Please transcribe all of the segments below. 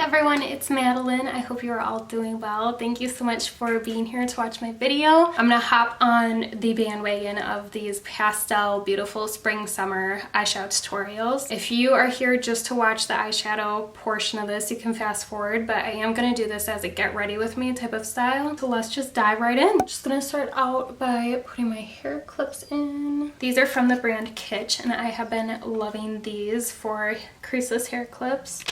everyone, it's Madeline. I hope you are all doing well. Thank you so much for being here to watch my video. I'm gonna hop on the bandwagon of these pastel, beautiful spring summer eyeshadow tutorials. If you are here just to watch the eyeshadow portion of this, you can fast forward, but I am gonna do this as a get ready with me type of style. So let's just dive right in. I'm just gonna start out by putting my hair clips in. These are from the brand Kitsch, and I have been loving these for creaseless hair clips.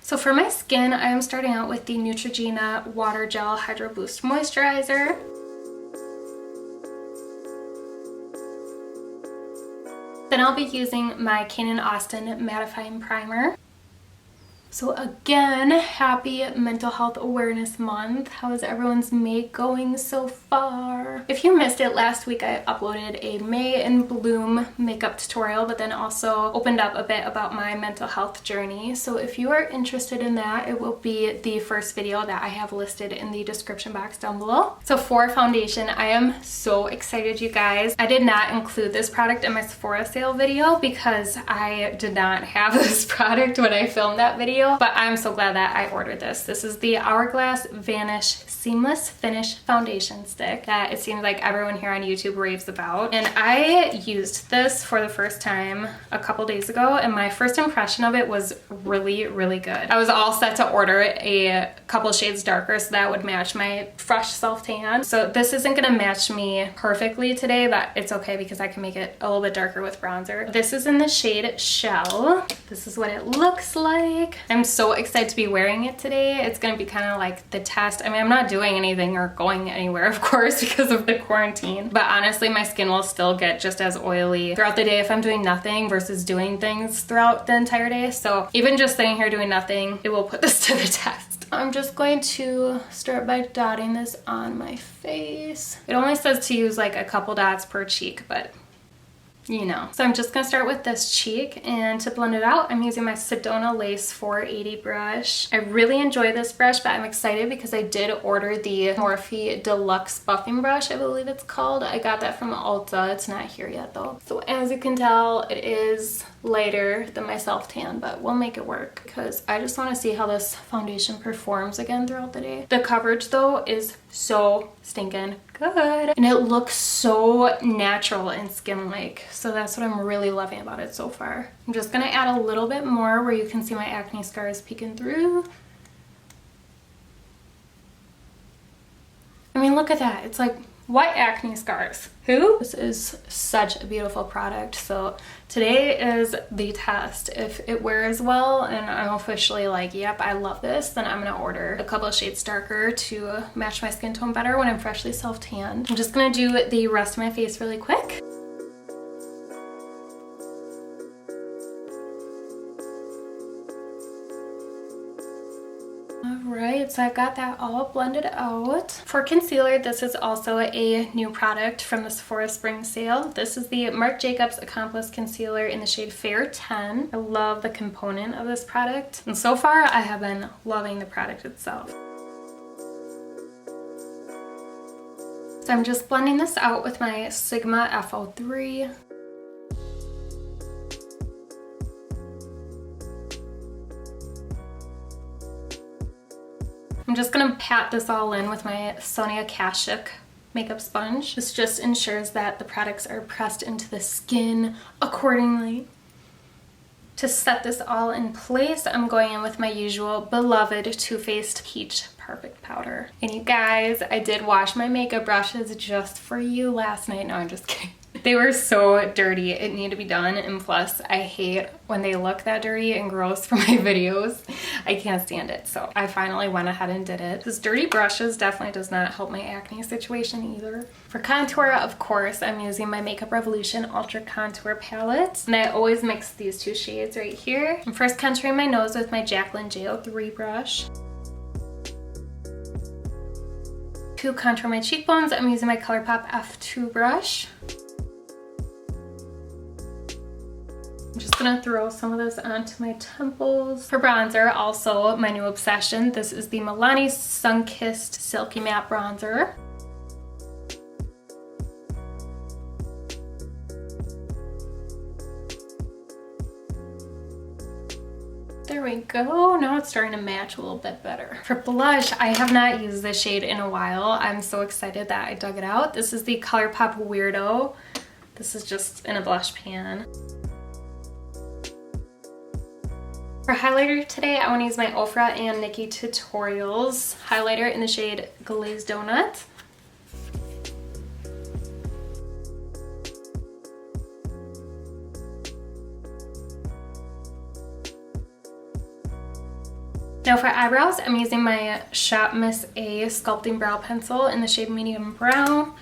So for my skin, I am starting out with the Neutrogena Water Gel Hydro Boost Moisturizer. Then I'll be using my Kane & Austin Mattifying Primer. So again, happy Mental Health Awareness Month. How is everyone's May going so far? If you missed it, last week I uploaded a May in Bloom makeup tutorial, but then also opened up a bit about my mental health journey. So if you are interested in that, it will be the first video that I have listed in the description box down below. So for foundation, I am so excited, you guys. I did not include this product in my Sephora sale video because I did not have this product when I filmed that video. But I'm so glad that I ordered this. This is the Hourglass Vanish Seamless Finish Foundation Stick that it seems like everyone here on YouTube raves about. And I used this for the first time a couple days ago, and my first impression of it was really, really good. I was all set to order a couple shades darker so that would match my fresh self-tan. So this isn't gonna match me perfectly today, but it's okay because I can make it a little bit darker with bronzer. This is in the shade Shell. This is what it looks like. I'm so excited to be wearing it today. It's gonna be kind of like the test. I mean, I'm not doing anything or going anywhere, of course, because of the quarantine. But honestly, my skin will still get just as oily throughout the day if I'm doing nothing versus doing things throughout the entire day. So even just sitting here doing nothing, it will put this to the test. I'm just going to start by dotting this on my face. It only says to use like a couple dots per cheek, but you know. So I'm just gonna start with this cheek, and to blend it out, I'm using my Sedona Lace 480 brush. I really enjoy this brush, but I'm excited because I did order the Morphe Deluxe Buffing Brush, I believe it's called. I got that from Ulta. It's not here yet though. So as you can tell, it is lighter than my self-tan, but we'll make it work because I just want to see how this foundation performs again throughout the day. The coverage though is so stinking good, and it looks so natural and skin-like, so that's what I'm really loving about it so far. I'm just gonna add a little bit more where you can see my acne scars peeking through. I mean, look at that. It's like, what acne scars? Who? This is such a beautiful product. So today is the test. If it wears well and I'm officially like, yep, I love this, then I'm gonna order a couple of shades darker to match my skin tone better when I'm freshly self-tanned. I'm just gonna do the rest of my face really quick. Alright, so I've got that all blended out. For concealer, this is also a new product from the Sephora spring sale. This is the Marc Jacobs Accomplice Concealer in the shade Fair 10. I love the component of this product, and so far I have been loving the product itself. So I'm just blending this out with my Sigma F03. I'm just gonna pat this all in with my Sonia Kashuk makeup sponge. This just ensures that the products are pressed into the skin accordingly. To set this all in place, I'm going in with my usual beloved Too Faced Peach Perfect Powder. And you guys, I did wash my makeup brushes just for you last night. No, I'm just kidding. They were so dirty. It needed to be done, and plus I hate when they look that dirty and gross for my videos. I can't stand it, so I finally went ahead and did it. This dirty brushes definitely does not help my acne situation either. For contour, of course, I'm using my Makeup Revolution Ultra Contour Palette, and I always mix these two shades right here. I'm first contouring my nose with my Jaclyn J03 brush. To contour my cheekbones, I'm using my Colourpop F2 brush. I'm just gonna throw some of this onto my temples. For bronzer, also my new obsession, this is the Milani Sun-Kissed Silky Matte Bronzer. There we go. Now it's starting to match a little bit better. For blush, I have not used this shade in a while. I'm so excited that I dug it out. This is the Colourpop Weirdough. This is just in a blush pan. For highlighter today, I want to use my Ofra and Nikki Tutorials highlighter in the shade Glazed Donut. Now for eyebrows, I'm using my Shop Miss A Sculpting Brow Pencil in the shade Medium Brown.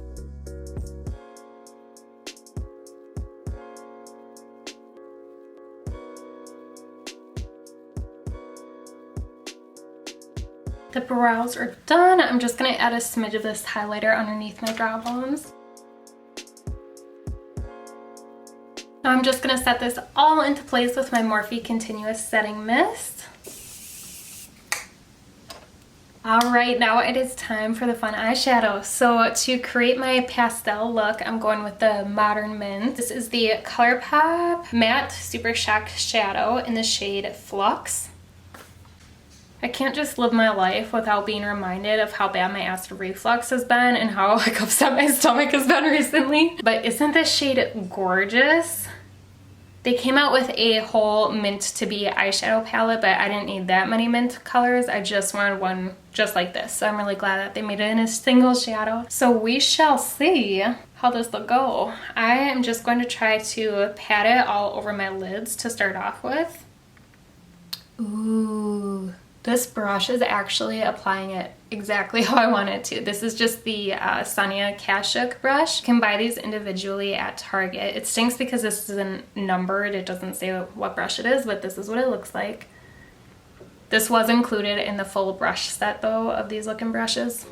The brows are done. I'm just going to add a smidge of this highlighter underneath my brow bones. Now I'm just going to set this all into place with my Morphe Continuous Setting Mist. Alright, now it is time for the fun eyeshadow. So to create my pastel look, I'm going with the Modern Mint. This is the Colourpop Matte SuperShock Shadow in the shade Flux. I can't just live my life without being reminded of how bad my acid reflux has been and how like upset my stomach has been recently. But isn't this shade gorgeous? They came out with a whole mint to be eyeshadow palette, but I didn't need that many mint colors. I just wanted one just like this. So I'm really glad that they made it in a single shadow. So we shall see how this will go. I am just going to try to pat it all over my lids to start off with. Ooh. This brush is actually applying it exactly how I want it to. This is just the Sonia Kashuk brush. You can buy these individually at Target. It stinks because this isn't numbered. It doesn't say what brush it is, but this is what it looks like. This was included in the full brush set though of these looking brushes.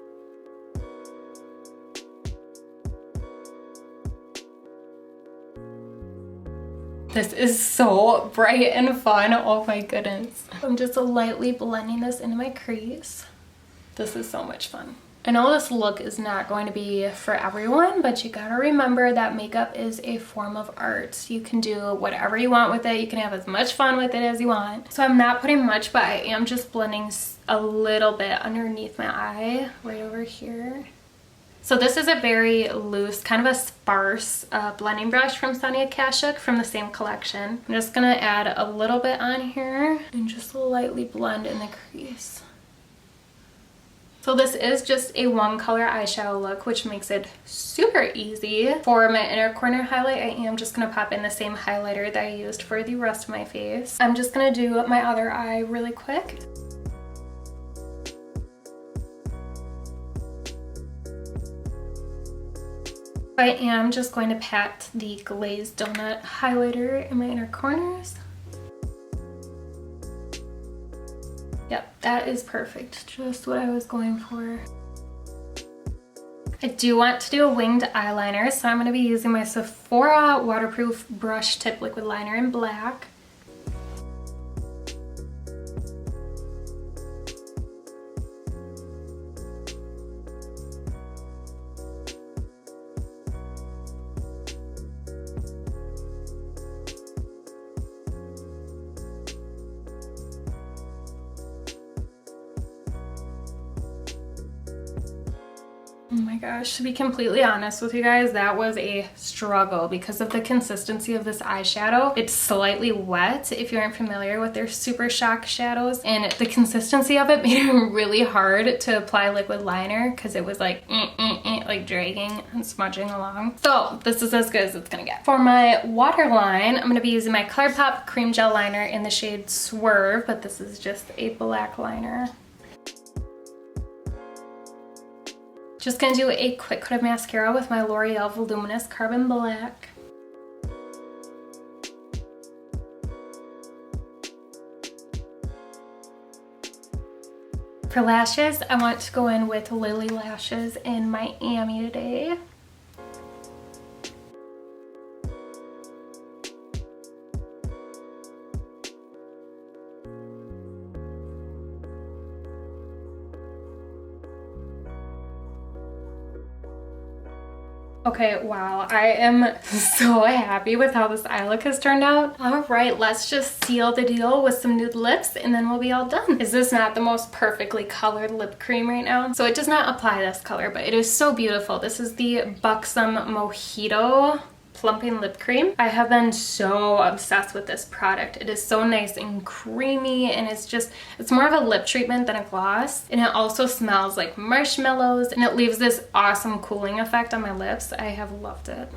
This is so bright and fun. Oh my goodness. I'm just lightly blending this into my crease. This is so much fun. I know this look is not going to be for everyone, but you gotta remember that makeup is a form of art. You can do whatever you want with it. You can have as much fun with it as you want. So I'm not putting much, but I am just blending a little bit underneath my eye, right over here. So this is a very loose, kind of a sparse blending brush from Sonia Kashuk from the same collection. I'm just gonna add a little bit on here and just lightly blend in the crease. So this is just a one color eyeshadow look, which makes it super easy. For my inner corner highlight, I am just gonna pop in the same highlighter that I used for the rest of my face. I'm just gonna do my other eye really quick. I am just going to pat the Glazed Donut highlighter in my inner corners. Yep, that is perfect. Just what I was going for. I do want to do a winged eyeliner, so I'm going to be using my Sephora waterproof brush tip liquid liner in black. Oh my gosh, to be completely honest with you guys, that was a struggle because of the consistency of this eyeshadow. It's slightly wet if you aren't familiar with their SuperShock shadows, and the consistency of it made it really hard to apply liquid liner because it was like like dragging and smudging along. So this is as good as it's gonna get. For my waterline, I'm gonna be using my Colourpop cream gel liner in the shade Swerve, but this is just a black liner. Just gonna do a quick coat of mascara with my L'Oreal Voluminous Carbon Black. For lashes, I want to go in with Lilly lashes in Miami today. Okay, wow, I am so happy with how this eye look has turned out. All right, let's just seal the deal with some nude lips and then we'll be all done. Is this not the most perfectly colored lip cream right now? So it does not apply this color, but it is so beautiful. This is the Buxom Mojito plumping lip cream. I have been so obsessed with this product. It is so nice and creamy, and it's more of a lip treatment than a gloss, and it also smells like marshmallows, and it leaves this awesome cooling effect on my lips. I have loved it.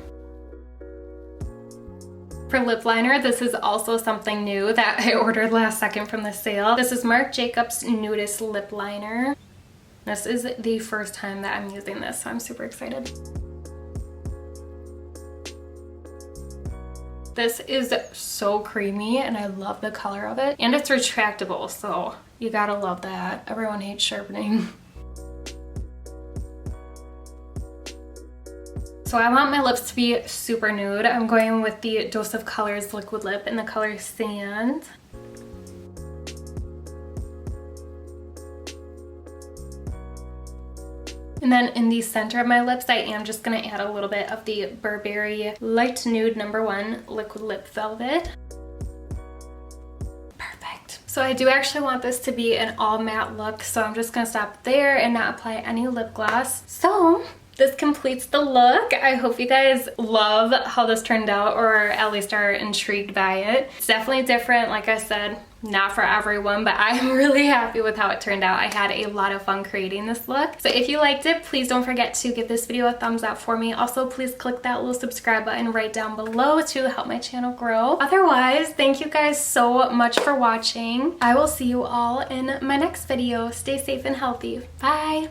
For lip liner, this is also something new that I ordered last second from the sale. This is Marc Jacobs Nudeist lip liner. This is the first time that I'm using this, so I'm super excited. This is so creamy and I love the color of it, and it's retractable, so you gotta love that. Everyone hates sharpening. So I want my lips to be super nude. I'm going with the Dose of Colors liquid lip in the color Sand. And then in the center of my lips, I am just going to add a little bit of the Burberry Light Nude No. 1 Liquid Lip Velvet. Perfect. So I do actually want this to be an all matte look, so I'm just going to stop there and not apply any lip gloss. So this completes the look. I hope you guys love how this turned out, or at least are intrigued by it. It's definitely different, like I said. Not for everyone, but I'm really happy with how it turned out. I had a lot of fun creating this look. So if you liked it, please don't forget to give this video a thumbs up for me. Also, please click that little subscribe button right down below to help my channel grow. Otherwise, thank you guys so much for watching. I will see you all in my next video. Stay safe and healthy. Bye!